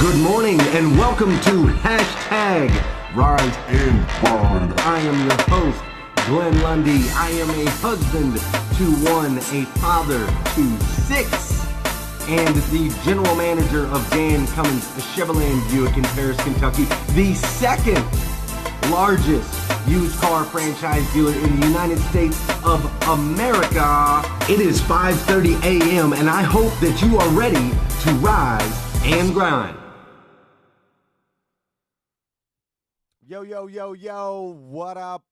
Good morning and welcome to Hashtag Rise and Grind. I am your host, Glenn Lundy. I am a husband to one, a father to six, and the general manager of Dan Cummins Chevrolet and Buick in Paris, Kentucky, the second largest used car franchise dealer in the United States of America. It is 5:30 a.m. and I hope that you are ready to rise and grind. Yo, what up?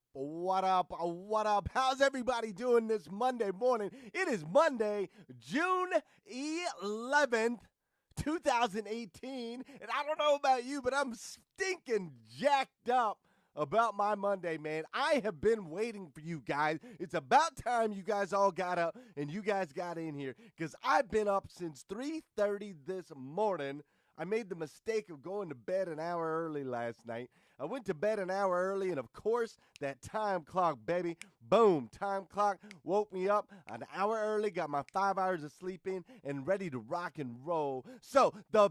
How's everybody doing this Monday morning? It is Monday, June 11th, 2018, and I don't know about you, but I'm stinking jacked up about my Monday, man. I have been waiting for you guys. It's about time you guys all got up and you guys got in here, because I've been up since 3:30 this morning. I made the mistake of going to bed an hour early last night. I went to bed an hour early, and of course, that time clock, baby, boom, time clock woke me up an hour early, got my 5 hours of sleep in, and ready to rock and roll. So the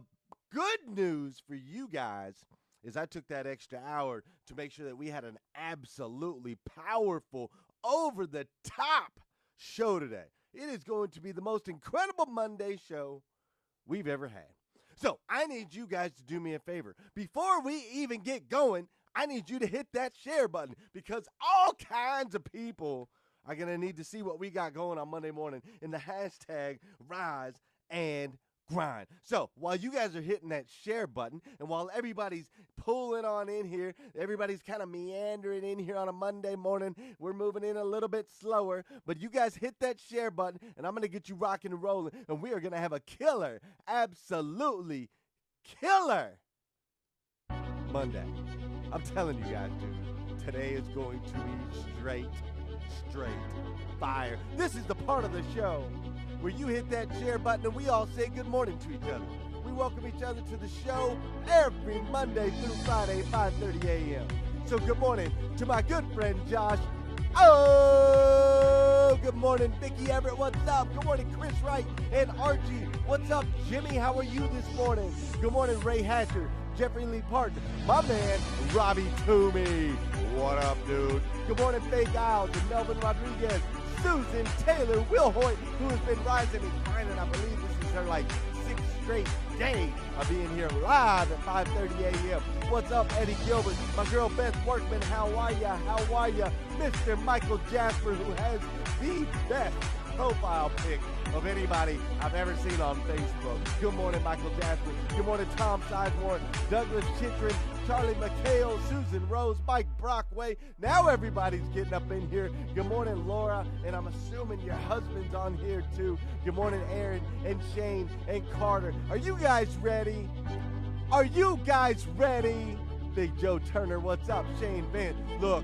good news for you guys is I took that extra hour to make sure that we had an absolutely powerful, over-the-top show today. It is going to be the most incredible Monday show we've ever had. So I need you guys to do me a favor. Before we even get going, I need you to hit that share button, because all kinds of people are going to need to see what we got going on Monday morning in the hashtag Rise and Grind. So while you guys are hitting that share button, and while everybody's pulling on in here, everybody's kind of meandering in here on a Monday morning, we're moving in a little bit slower, but you guys hit that share button, and I'm going to get you rocking and rolling, and we are going to have a killer, absolutely killer Monday. I'm telling you guys, dude, today is going to be straight fire. This is the part of the show where you hit that share button and we all say good morning to each other. We welcome each other to the show every Monday through Friday, 5:30 a.m. So good morning to my good friend Josh. Oh, good morning, Vicki Everett. What's up? Good morning, Chris Wright and Archie. What's up, Jimmy? How are you this morning? Good morning, Ray Hatcher, Jeffrey Lee Parton, my man, Robbie Toomey. What up, dude? Good morning, Faith Isles and Melvin Rodriguez. Susan Taylor Wilhoit, who has been rising and grinding. I believe this is her sixth straight day of being here live at 5:30 a.m. What's up, Eddie Gilbert? My girl Beth Workman, how are ya? Mr. Michael Jasper, who has the best profile pic of anybody I've ever seen on Facebook. Good morning, Michael Jasper. Good morning, Tom Sizemore, Douglas Chitrin, Charlie McHale, Susan Rose, Mike Brockway. Now everybody's getting up in here. Good morning, Laura, and I'm assuming your husband's on here too. Good morning, Aaron and Shane and Carter. Are you guys ready? Are you guys ready? Big Joe Turner, what's up? Shane Vance, look,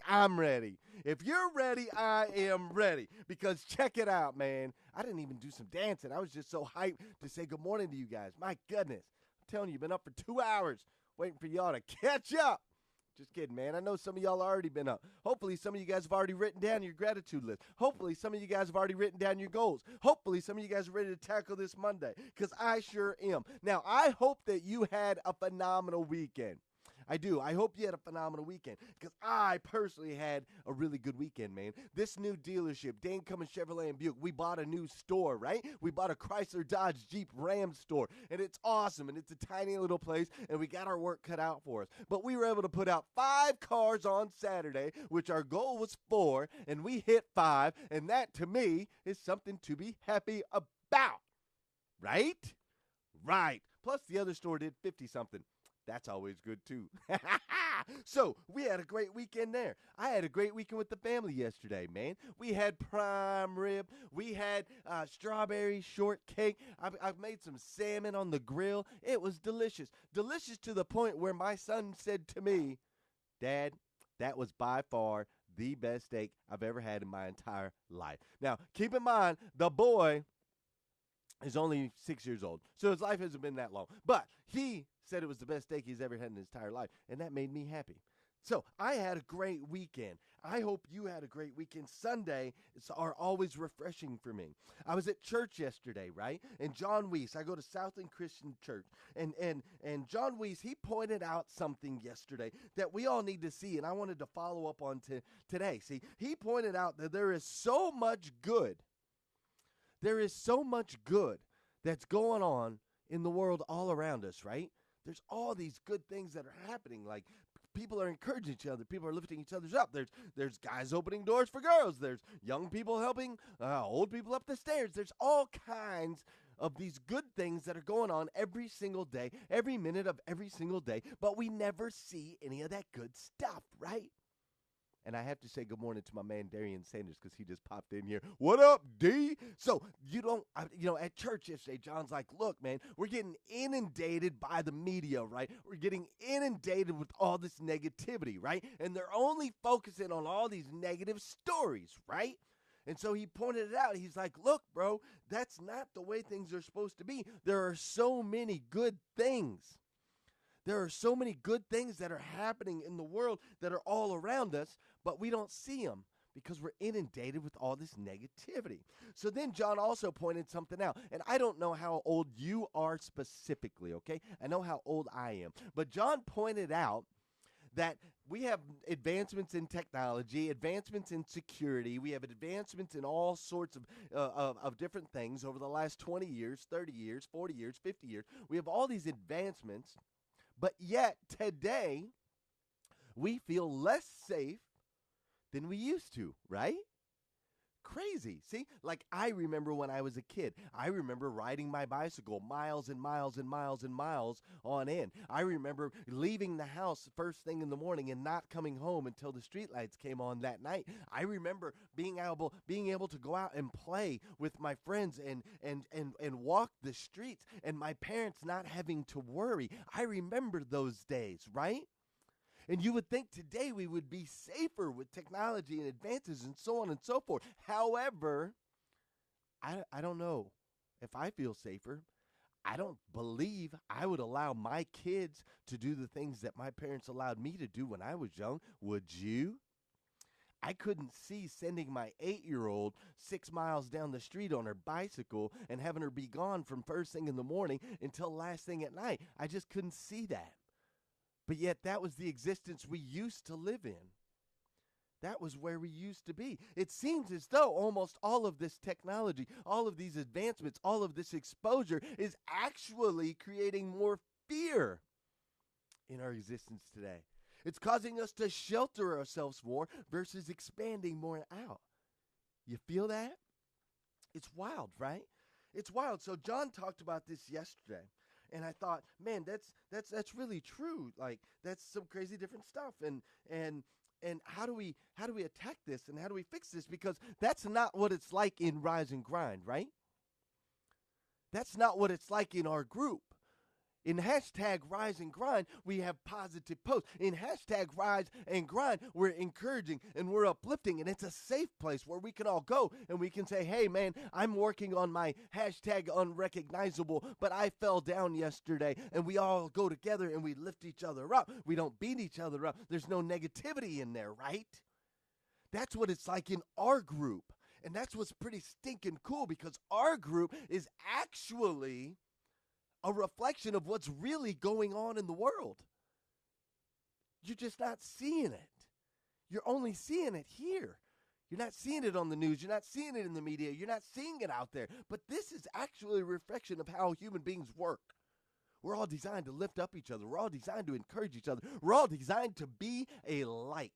I'm ready. If you're ready, I am ready. Because check it out, man. I didn't even do some dancing. I was just so hyped to say good morning to you guys. My goodness. I'm telling you, been up for 2 hours waiting for y'all to catch up. Just kidding, man. I know some of y'all already been up. Hopefully, some of you guys have already written down your gratitude list. Hopefully, some of you guys have already written down your goals. Hopefully, some of you guys are ready to tackle this Monday, because I sure am. Now, I hope that you had a phenomenal weekend. I do. I hope you had a phenomenal weekend, because I personally had a really good weekend, man. This new dealership, Dan Cummins Chevrolet and Buick, we bought a new store, right? We bought a Chrysler Dodge Jeep Ram store, and it's awesome, and it's a tiny little place, and we got our work cut out for us. But we were able to put out 5 cars on Saturday, which our goal was 4, and we hit 5, and that, to me, is something to be happy about, right? Right. Plus, the other store did 50-something. That's always good, too. So, we had a great weekend there. I had a great weekend with the family yesterday, man. We had prime rib. We had strawberry shortcake. I've made some salmon on the grill. It was delicious. Delicious to the point where my son said to me, Dad, that was by far the best steak I've ever had in my entire life. Now, keep in mind, the boy is only 6 years old, so his life hasn't been that long. But he said it was the best steak he's ever had in his entire life, and that made me happy. So I had a great weekend. I hope you had a great weekend. Sunday are always refreshing for me. I was at church yesterday, right? And John Weiss, I go to Southland Christian Church, and John Weiss, he pointed out something yesterday that we all need to see, and I wanted to follow up on today. See, he pointed out that there is so much good. There is so much good that's going on in the world all around us, right? There's all these good things that are happening, like people are encouraging each other. People are lifting each other up. There's guys opening doors for girls. There's young people helping old people up the stairs. There's all kinds of these good things that are going on every single day, every minute of every single day, but we never see any of that good stuff, right? And I have to say good morning to my man Darian Sanders because he just popped in here. What up, D? So at church yesterday, John's like, look, man, we're getting inundated by the media, right? We're getting inundated with all this negativity, right? And they're only focusing on all these negative stories, right? And so he pointed it out. He's like, look, bro, that's not the way things are supposed to be. There are so many good things. There are so many good things that are happening in the world that are all around us, but we don't see them because we're inundated with all this negativity. So then John also pointed something out, and I don't know how old you are specifically, okay? I know how old I am. But John pointed out that we have advancements in technology, advancements in security. We have advancements in all sorts of different things over the last 20 years, 30 years, 40 years, 50 years. We have all these advancements. But yet, today, we feel less safe than we used to, right? Crazy. See, like I remember when I was a kid, I remember riding my bicycle miles and miles and miles and miles on end. I remember leaving the house first thing in the morning and not coming home until the streetlights came on that night. I remember being able to go out and play with my friends and walk the streets and my parents not having to worry. I remember those days, right? And you would think today we would be safer with technology and advances and so on and so forth. However, I don't know if I feel safer. I don't believe I would allow my kids to do the things that my parents allowed me to do when I was young. Would you? I couldn't see sending my 8-year-old 6 miles down the street on her bicycle and having her be gone from first thing in the morning until last thing at night. I just couldn't see that. But yet that was the existence we used to live in. That was where we used to be. It seems as though almost all of this technology, all of these advancements, all of this exposure is actually creating more fear in our existence today. It's causing us to shelter ourselves more versus expanding more out. You feel that? It's wild, right? It's wild. So John talked about this yesterday. And I thought, man, that's really true. Like that's some crazy different stuff. And how do we attack this and how do we fix this? Because that's not what it's like in Rise and Grind, right? That's not what it's like in our group. In hashtag Rise and Grind, we have positive posts. In hashtag Rise and Grind, we're encouraging and we're uplifting, and it's a safe place where we can all go and we can say, hey, man, I'm working on my hashtag unrecognizable, but I fell down yesterday, and we all go together and we lift each other up. We don't beat each other up. There's no negativity in there, right? That's what it's like in our group, and that's what's pretty stinking cool because our group is actually a reflection of what's really going on in the world. You're just not seeing it. You're only seeing it here. You're not seeing it on the news. You're not seeing it in the media. You're not seeing it out there. But this is actually a reflection of how human beings work. We're all designed to lift up each other. We're all designed to encourage each other. We're all designed to be a light.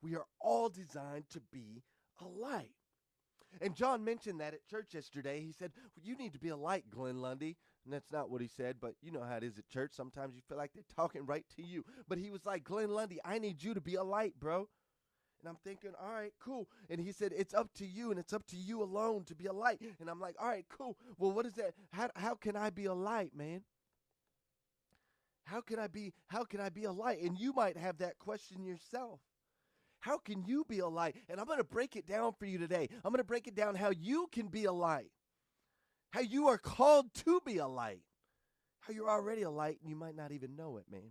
We are all designed to be a light. And John mentioned that at church yesterday. He said, well, you need to be a light, Glenn Lundy. And that's not what he said, but you know how it is at church. Sometimes you feel like they're talking right to you. But he was like, Glenn Lundy, I need you to be a light, bro. And I'm thinking, all right, cool. And he said, it's up to you, and it's up to you alone to be a light. And I'm like, all right, cool. Well, what is that? How can I be a light, man? How can I be a light? And you might have that question yourself. How can you be a light? And I'm going to break it down for you today. I'm going to break it down how you can be a light. How you are called to be a light. How you're already a light and you might not even know it, man.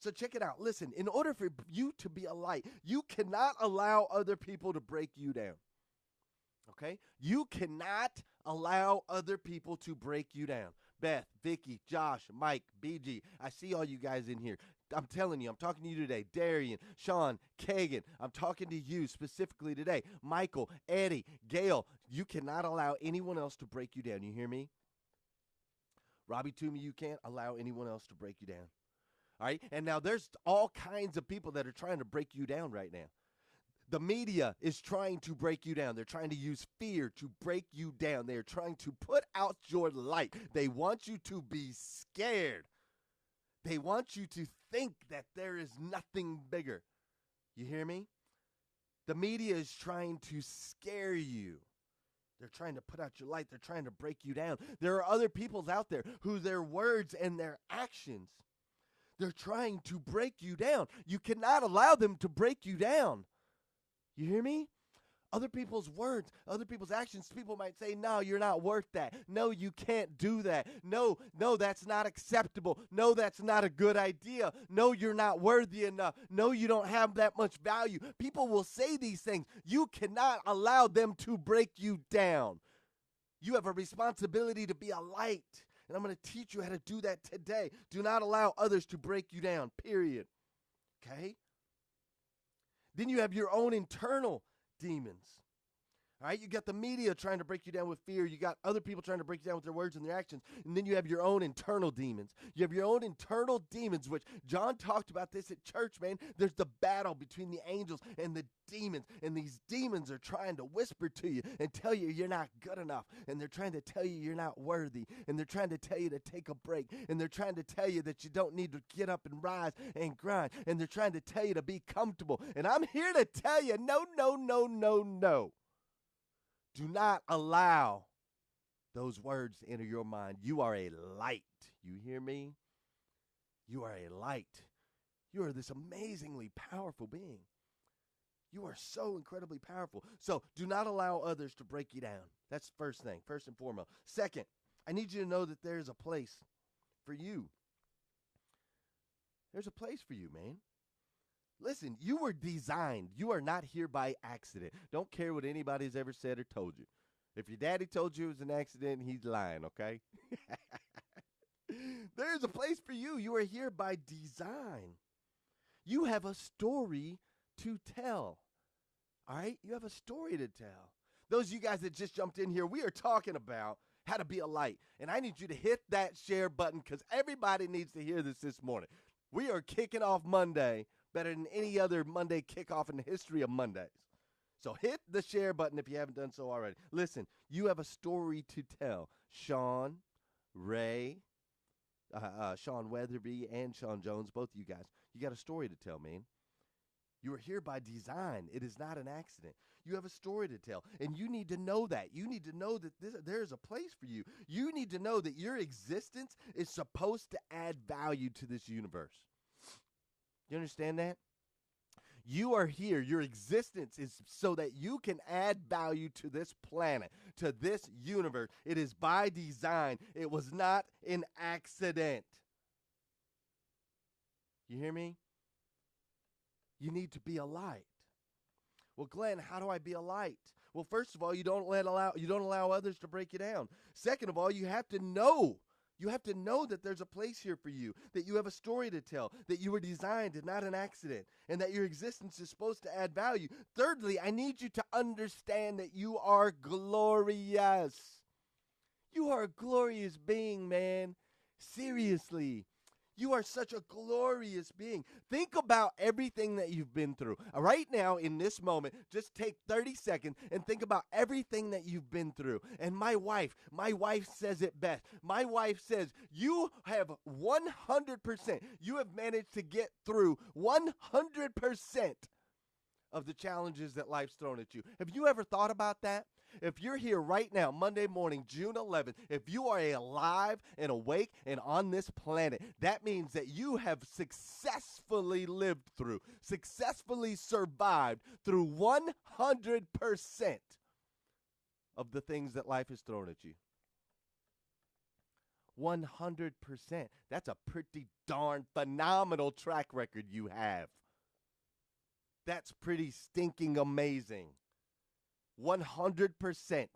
So check it out. Listen, in order for you to be a light, you cannot allow other people to break you down. Okay? You cannot allow other people to break you down. Beth, Vicky, Josh, Mike, BG, I see all you guys in here. I'm telling you, I'm talking to you today. Darian, Sean, Kagan, I'm talking to you specifically today. Michael, Eddie, Gail, you cannot allow anyone else to break you down. You hear me? Robbie Toomey, you can't allow anyone else to break you down. All right? And now there's all kinds of people that are trying to break you down right now. The media is trying to break you down. They're trying to use fear to break you down. They're trying to put out your light. They want you to be scared. They want you to think that there is nothing bigger. You hear me? The media is trying to scare you. They're trying to put out your light. They're trying to break you down. There are other peoples out there who their words and their actions, they're trying to break you down. You cannot allow them to break you down. You hear me? Other people's words, other people's actions, people might say, no, you're not worth that. No, you can't do that. No, that's not acceptable. No, that's not a good idea. No, you're not worthy enough. No, you don't have that much value. People will say these things. You cannot allow them to break you down. You have a responsibility to be a light. And I'm going to teach you how to do that today. Do not allow others to break you down, period. Okay? Then you have your own internal demons. All right, you got the media trying to break you down with fear. You got other people trying to break you down with their words and their actions. And then you have your own internal demons. You have your own internal demons, which John talked about this at church, man. There's the battle between the angels and the demons. And these demons are trying to whisper to you and tell you you're not good enough. And they're trying to tell you you're not worthy. And they're trying to tell you to take a break. And they're trying to tell you that you don't need to get up and rise and grind. And they're trying to tell you to be comfortable. And I'm here to tell you, no, no, no, no, no. Do not allow those words to enter your mind. You are a light. You hear me? You are a light. You are this amazingly powerful being. You are so incredibly powerful. So do not allow others to break you down. That's the first thing, first and foremost. Second, I need you to know that there's a place for you. There's a place for you, man. Listen, you were designed. You are not here by accident. Don't care what anybody's ever said or told you. If your daddy told you it was an accident, he's lying, okay? There's a place for you. You are here by design. You have a story to tell. All right? You have a story to tell. Those of you guys that just jumped in here, we are talking about how to be a light. And I need you to hit that share button because everybody needs to hear this morning. We are kicking off Monday better than any other Monday kickoff in the history of Mondays. So hit the share button if you haven't done so already. Listen, you have a story to tell. Sean, Ray, Sean Weatherby, and Sean Jones, both of you guys, you got a story to tell, man. You are here by design. It is not an accident. You have a story to tell, and you need to know that. You need to know that there's a place for you. You need to know that your existence is supposed to add value to this universe. You understand that? You are here. Your existence is so that you can add value to this planet, to this universe. It is by design. It was not an accident. You hear me? You need to be a light. Well, Glenn, how do I be a light? Well, first of all, you don't allow others to break you down. Second of all, you have to know. You have to know that there's a place here for you, that you have a story to tell, that you were designed and not an accident, and that your existence is supposed to add value. Thirdly, I need you to understand that you are glorious. You are a glorious being, man. Seriously. You are such a glorious being. Think about everything that you've been through. Right now, in this moment, just take 30 seconds and think about everything that you've been through. And my wife says it best. My wife says, you have 100%. You have managed to get through 100% of the challenges that life's thrown at you. Have you ever thought about that? If you're here right now, Monday morning, June 11th, if you are alive and awake and on this planet, that means that you have successfully lived through, successfully survived through 100% of the things that life has thrown at you. 100%. That's a pretty darn phenomenal track record you have. That's pretty stinking amazing. 100%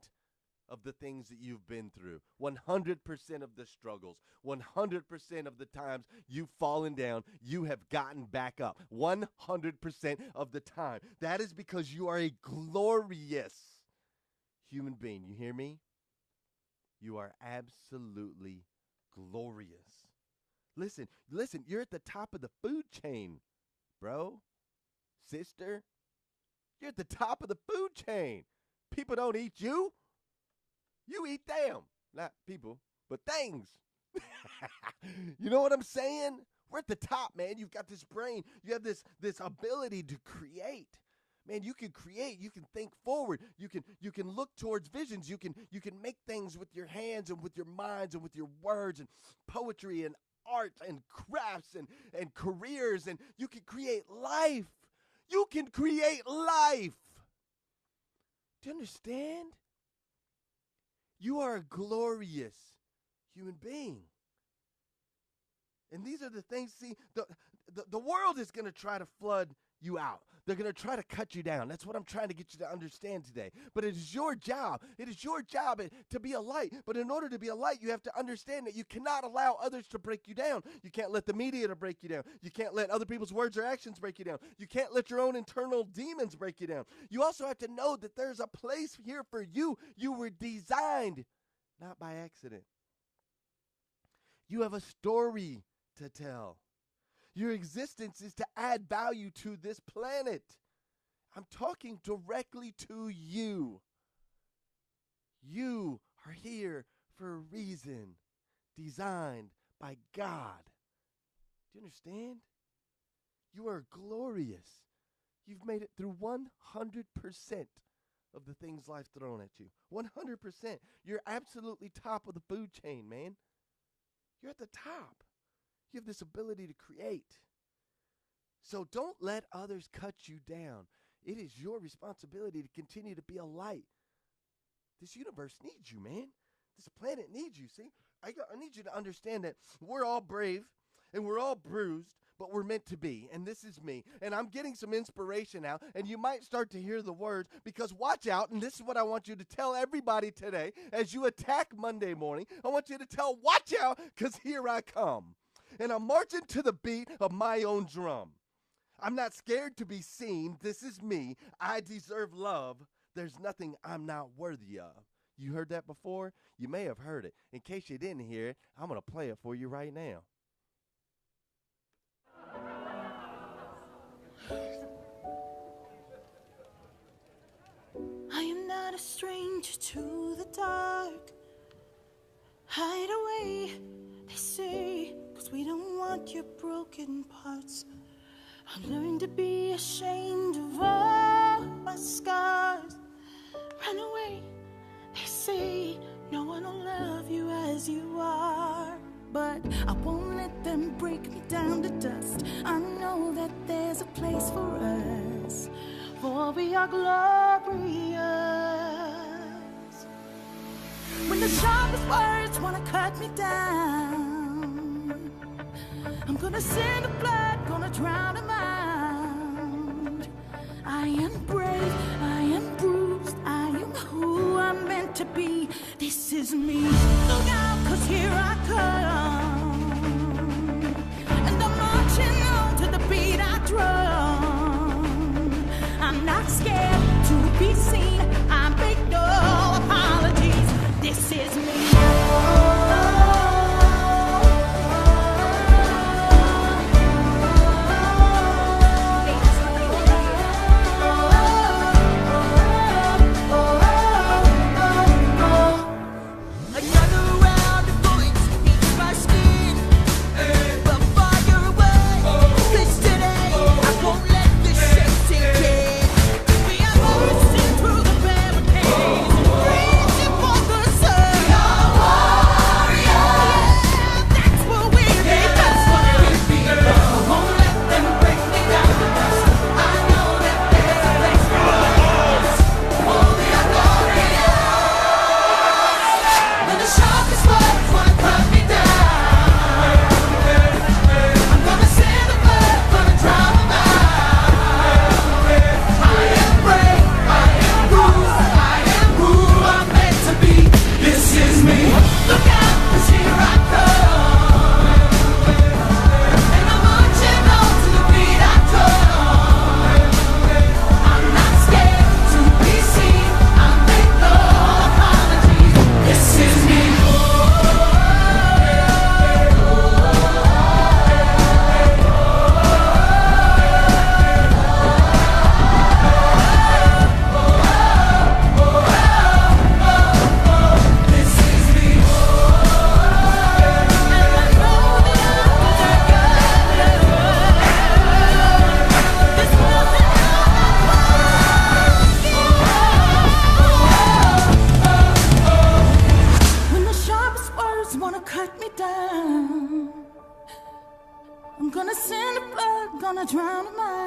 of the things that you've been through, 100% of the struggles, 100% of the times you've fallen down, you have gotten back up. 100% of the time. That is because you are a glorious human being. You hear me? You are absolutely glorious. Listen, you're at the top of the food chain, bro, sister. You're at the top of the food chain. People don't eat you. You eat them. Not people, but things. You know what I'm saying? We're at the top, man. You've got this brain. You have this ability to create. Man, you can create. You can think forward. You can look towards visions. You can make things with your hands and with your minds and with your words and poetry and art and crafts and careers, and you can create life. You can create life. Do you understand? You are a glorious human being. And these are the things, see, the world is going to try to flood you out. They're going to try to cut you down. That's what I'm trying to get you to understand today. But it is your job. It is your job to be a light. But in order to be a light, you have to understand that you cannot allow others to break you down. You can't let the media to break you down. You can't let other people's words or actions break you down. You can't let your own internal demons break you down. You also have to know that there's a place here for you. You were designed, not by accident. You have a story to tell. Your existence is to add value to this planet. I'm talking directly to you. You are here for a reason, designed by God. Do you understand? You are glorious. You've made it through 100% of the things life thrown at you. 100%. You're absolutely top of the food chain, man. You're at the top. You have this ability to create. So don't let others cut you down. It is your responsibility to continue to be a light. This universe needs you, man. This planet needs you, see? I need you to understand that we're all brave and we're all bruised, but we're meant to be. And this is me. And I'm getting some inspiration now. And you might start to hear the words, because watch out. And this is what I want you to tell everybody today. As you attack Monday morning, I want you to tell, watch out, because here I come. And I'm marching to the beat of my own drum. I'm not scared to be seen. This is me. I deserve love. There's nothing I'm not worthy of. You heard that before? You may have heard it. In case you didn't hear it, I'm going to play it for you right now. I am not a stranger to the dark. Hide away, they say, 'cause we don't want your broken parts. I learned to be ashamed of all my scars. Run away, they say, no one will love you as you are. But I won't let them break me down to dust. I know that there's a place for us, for we are glorious. When the sharpest words wanna cut me down, I'm gonna send the blood, gonna drown them out. I am brave, I am bruised, I am who I'm meant to be. This is me. Look out, 'cause here I come. And I'm marching on to the beat I drum. I'm not scared to be seen, I make no apologies. This is me. We are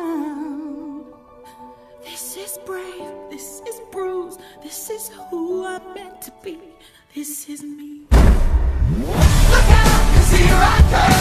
down. This is brave, this is bruised, this is who I'm meant to be, this is me. Look out, 'cause here I come.